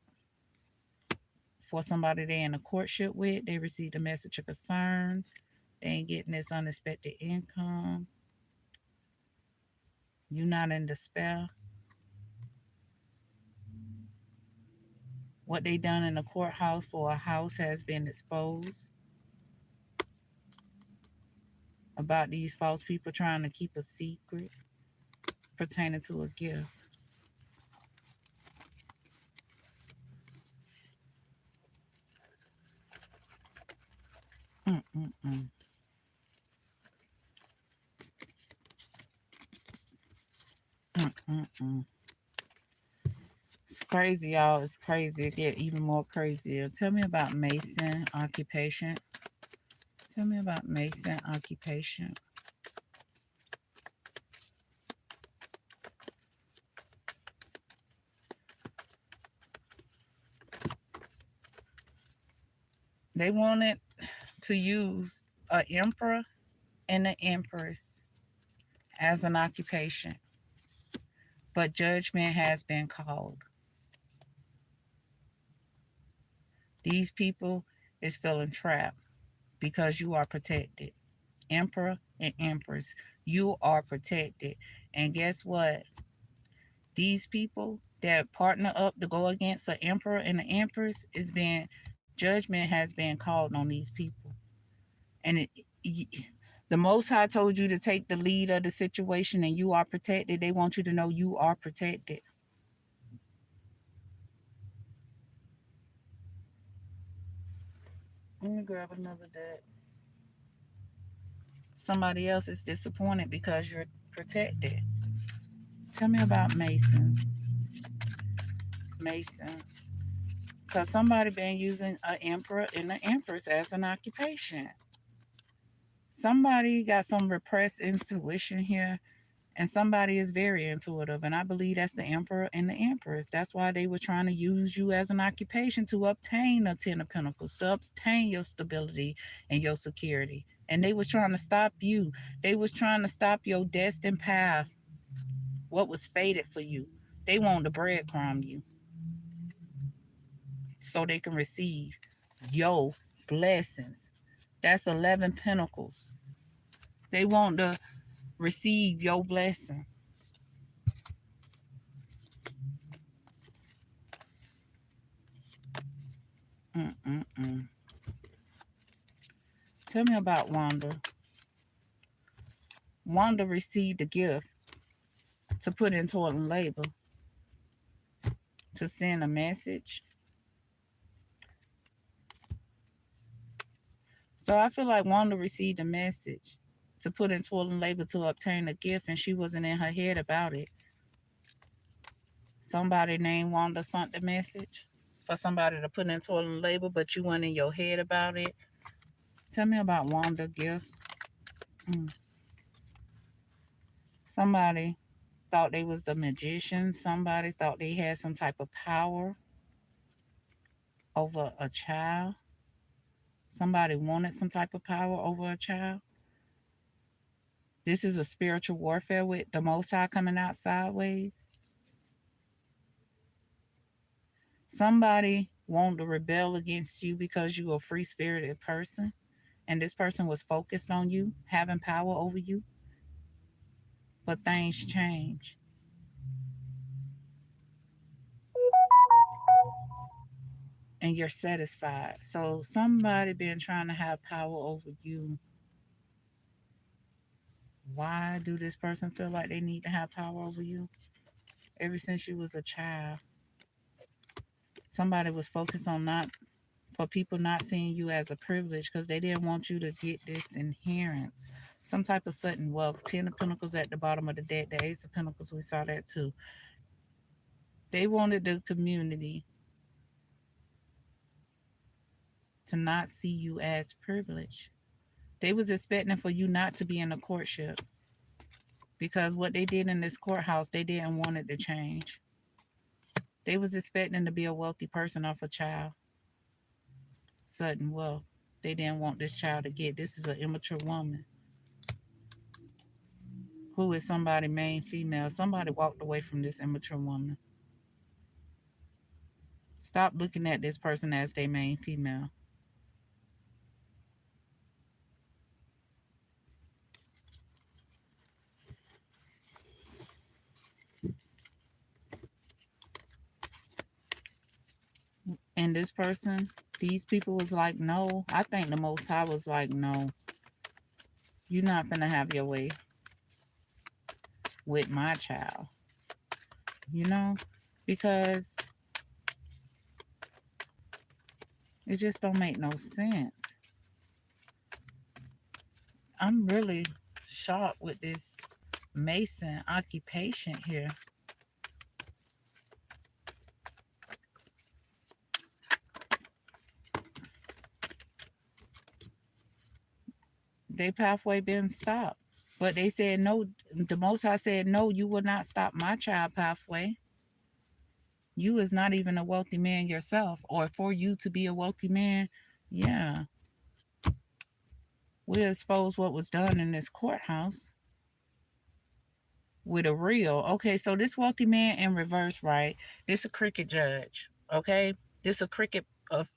for somebody they in a courtship with. They received a message of concern. They ain't getting this unexpected income. You not in despair. What they done in the courthouse for a house has been exposed about these false people trying to keep a secret pertaining to a gift. Mm-mm-mm. Mm-mm-mm. It's crazy, y'all. It's crazy. It get even more crazier. Tell me about Mason occupation. Tell me about Mason occupation. They wanted to use an emperor and an empress as an occupation, but judgment has been called. These people is feeling trapped because you are protected. Emperor and Empress. You are protected. And guess what? These people that partner up to go against the Emperor and the Empress is being judgment has been called on these people. And the Most High told you to take the lead of the situation and you are protected. They want you to know you are protected. Let me grab another deck. Somebody else is disappointed because you're protected. Tell me about Mason. Mason. Because somebody been using an emperor and an empress as an occupation. Somebody got some repressed intuition here, and somebody is very intuitive. And I believe that's the emperor and the empress. That's why they were trying to use you as an occupation to obtain a Ten of Pentacles, to obtain your stability and your security. And they was trying to stop you. They was trying to stop your destined path, what was fated for you. They wanted to breadcrumb you so they can receive your blessings. That's 11 Pentacles. They want to receive your blessing. Mm-mm-mm. Tell me about Wanda. Wanda received a gift to put into toil and labor, to send a message. So I feel like Wanda received a message to put in toil and labor to obtain a gift, and she wasn't in her head about it. Somebody named Wanda sent the message for somebody to put in toil and labor, but you weren't in your head about it. Tell me about Wanda gift. Mm. Somebody thought they was the magician. Somebody thought they had some type of power over a child. Somebody wanted some type of power over a child. This is a spiritual warfare with the Most High coming out sideways. Somebody wanted to rebel against you because you're a free spirited person, and this person was focused on you, having power over you. But things change, and you're satisfied. So somebody been trying to have power over you. Why do this person feel like they need to have power over you? Ever since you was a child, somebody was focused on not for people not seeing you as a privilege because they didn't want you to get this inheritance, some type of sudden wealth. Ten of Pentacles at the bottom of the deck, the Ace of Pentacles, we saw that too. They wanted the community to not see you as privileged. They was expecting for you not to be in a courtship because what they did in this courthouse, they didn't want it to change. They was expecting to be a wealthy person off a child. Sudden wealth. They didn't want this child to get. This is an immature woman who is somebody main female. Somebody walked away from this immature woman. Stop looking at this person as their main female. And this person, these people was like, no. I think the Most High was like, no, you're not gonna have your way with my child. You know? Because it just don't make no sense. I'm really shocked with this Mason occupation here. Their pathway been stopped. But they said no, the Most High said, no, you will not stop my child pathway. You is not even a wealthy man yourself. Or for you to be a wealthy man, yeah. We expose what was done in this courthouse with a real. Okay, so this wealthy man in reverse, right? This a cricket judge. Okay? This a cricket of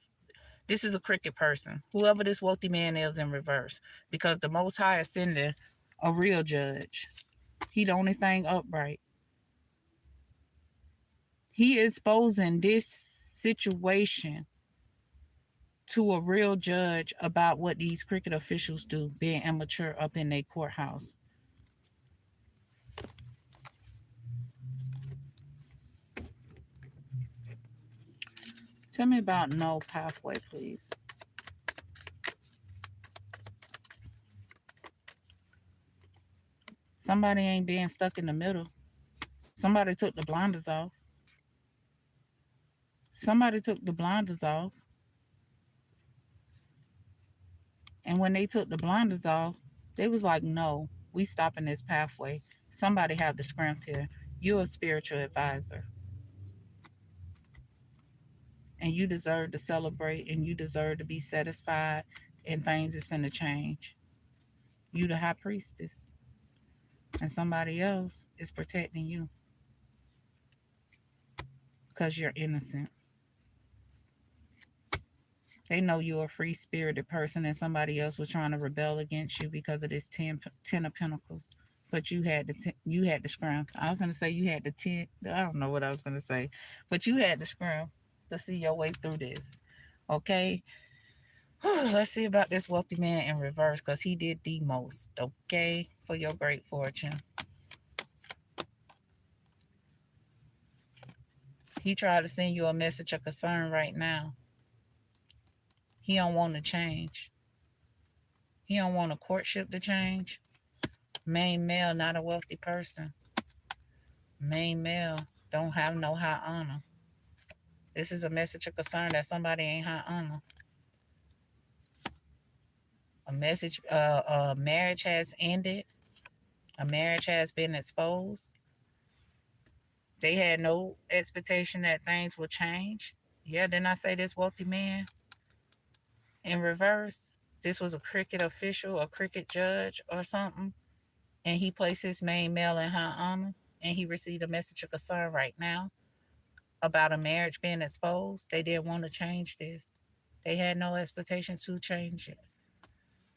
this is a cricket person. Whoever this wealthy man is in reverse. Because the Most High is sending A real judge. He the only thing upright. He exposing this situation to a real judge about what these cricket officials do, being immature up in their courthouse. Tell me about no pathway, please. Somebody ain't being stuck in the middle. Somebody took the blinders off. Somebody took the blinders off. And when they took the blinders off, they was like, no, we stopping this pathway. Somebody have the strength here. You're a spiritual advisor. And you deserve to celebrate and you deserve to be satisfied and things is finna change. You the high priestess. And somebody else is protecting you because you're innocent. They know you're a free spirited person and somebody else was trying to rebel against you because of this ten of Pentacles. But you had the scrum. I was gonna say you had the 10. I don't know what I was gonna say, but you had the scrum to see your way through this. Okay, let's see about this wealthy man in reverse because he did the most. Okay, for your great fortune. He tried to send you a message of concern right now. He don't want to change. He don't want a courtship to change. Main male, not a wealthy person. Main male don't have no high honor. This is a message of concern that somebody ain't high honor. A marriage has ended. A marriage has been exposed. They had no expectation that things would change. Yeah, didn't I say this wealthy man in reverse? This was a cricket official, a cricket judge or something. And he placed his main male in high honor. And he received a message of concern right now about a marriage being exposed. They didn't want to change this. They had no expectation to change it.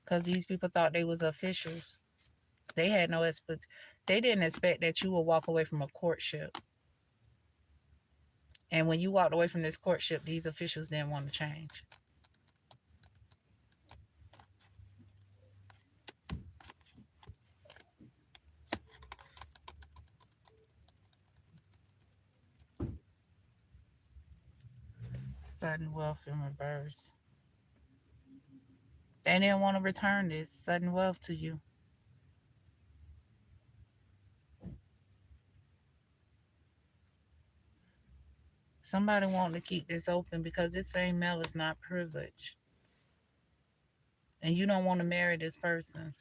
Because these people thought they was officials. They had no expect. They didn't expect that you would walk away from a courtship. And when you walked away from this courtship, these officials didn't want to change. Sudden wealth in reverse. They didn't want to return this sudden wealth to you. Somebody wanted to keep this open because this main male is not privileged. And you don't want to marry this person.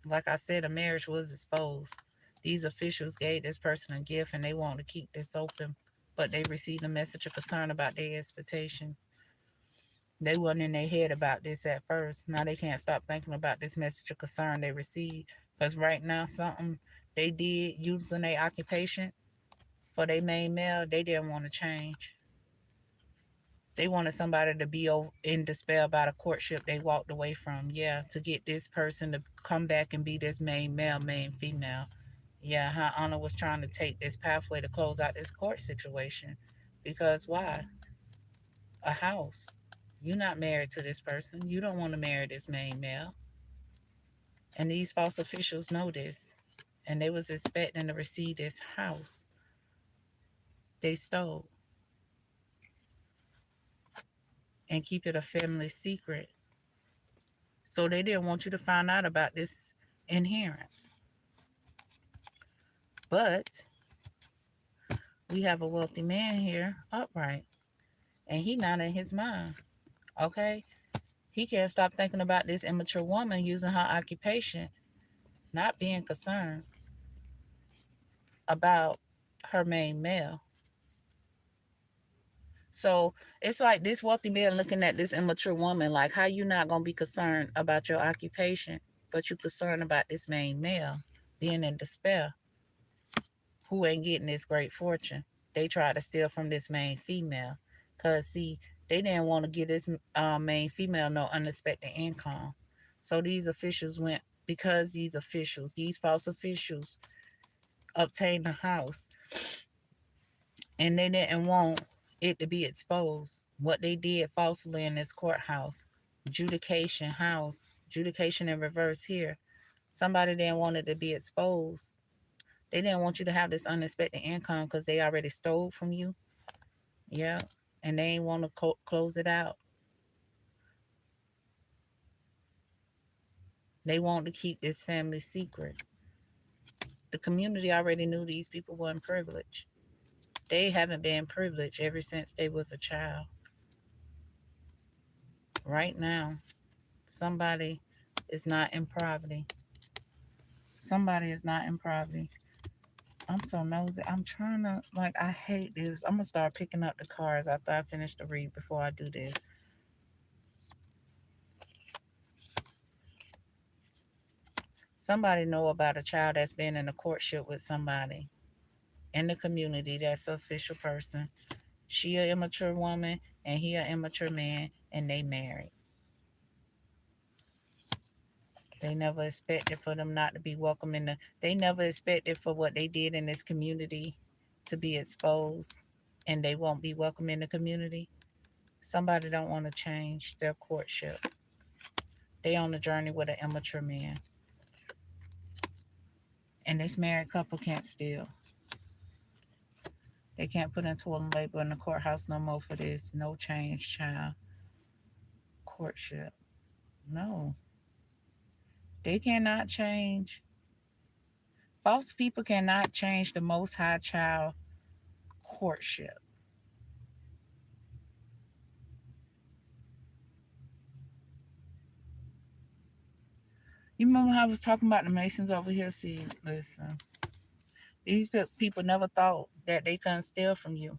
Like I said, a marriage was exposed. These officials gave this person a gift and they want to keep this open, but they received a message of concern about their expectations. They wasn't in their head about this at first. Now they can't stop thinking about this message of concern they received. Because right now, something they did using their occupation for their main male, they didn't want to change. They wanted somebody to be in despair about a courtship they walked away from. Yeah, to get this person to come back and be this main male, main female. Yeah, how Anna was trying to take this pathway to close out this court situation. Because why? A house. You're not married to this person. You don't want to marry this main male. And these false officials know this. And they was expecting to receive this house. They stole. And keep it a family secret. So they didn't want you to find out about this inheritance. But we have a wealthy man here, upright. And he not in his mind. Okay? He can't stop thinking about this immature woman using her occupation, not being concerned about her main male. So it's like this wealthy man looking at this immature woman, like, how you not gonna be concerned about your occupation, but you concerned about this main male being in despair, who ain't getting this great fortune. They tried to steal from this main female, cause see, they didn't want to give this main female no unexpected income. So these officials went because these officials, these false officials, obtained the house, and they didn't want it to be exposed. What they did falsely in this courthouse, adjudication house, adjudication in reverse here. Somebody didn't want it to be exposed. They didn't want you to have this unexpected income because they already stole from you. Yeah. And they ain't want to close it out. They want to keep this family secret. The community already knew these people weren't privileged. They haven't been privileged ever since they was a child. Right now, somebody is not in poverty. Somebody is not in poverty. I'm so nosy. I'm trying to, like, I hate this. I'm going to start picking up the cards after I finish the read before I do this. Somebody know about a child that's been in a courtship with somebody in the community that's an official person. She an immature woman and he an immature man, and they married. They never expected for them not to be welcome in the. They never expected for what they did in this community to be exposed, and they won't be welcome in the community. Somebody don't want to change their courtship. They on a journey with an immature man, and this married couple can't steal. They can't put into a labor in the courthouse no more for this. No change, child. Courtship. No. They cannot change. False people cannot change the Most High child courtship. You remember how I was talking about the Masons over here? See, listen. These people never thought that they couldn't steal from you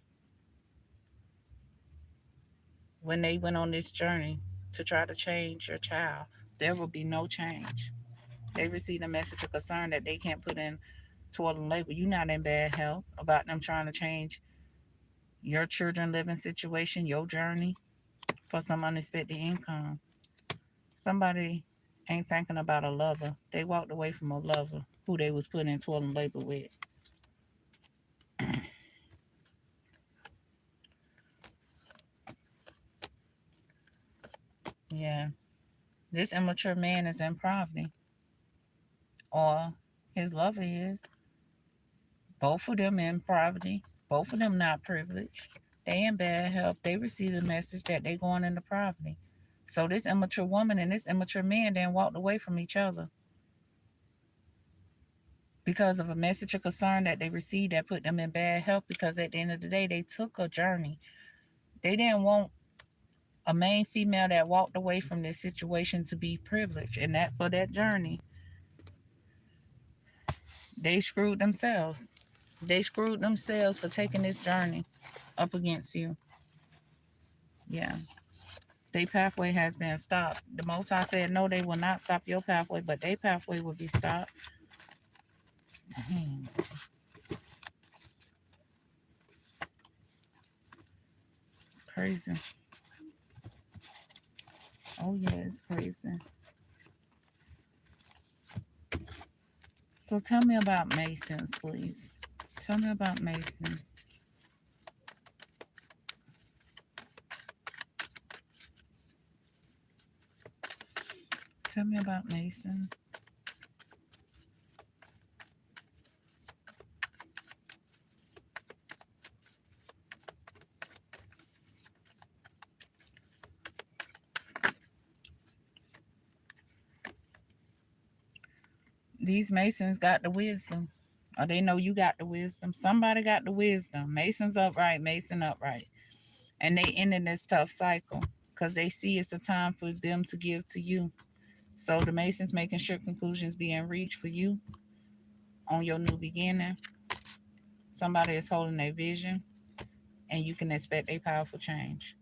when they went on this journey to try to change your child. There will be no change. They received a message of concern that they can't put in toilet labor. You're not in bad health about them trying to change your children living situation, your journey for some unexpected income. Somebody ain't thinking about a lover. They walked away from a lover who they was putting in toilet labor with. Yeah. This immature man is in poverty. Or his lover is. Both of them in poverty. Both of them not privileged. They in bad health. They received a message that they going into poverty. So this immature woman and this immature man then walked away from each other because of a message of concern that they received that put them in bad health, because at the end of the day, they took a journey. They didn't want a main female that walked away from this situation to be privileged, and that for that journey, they screwed themselves. They screwed themselves for taking this journey up against you. Yeah. Their pathway has been stopped. The Most High said, no, they will not stop your pathway, but their pathway will be stopped. Dang. It's crazy. Oh, yeah, it's crazy. So tell me about Masons, please. Tell me about Masons. Tell me about Mason. These Masons got the wisdom. Or they know you got the wisdom. Somebody got the wisdom. Mason's upright, Mason upright. And they ended this tough cycle because they see it's a time for them to give to you. So the Masons making sure conclusions being reached for you on your new beginning. Somebody is holding their vision, and you can expect a powerful change.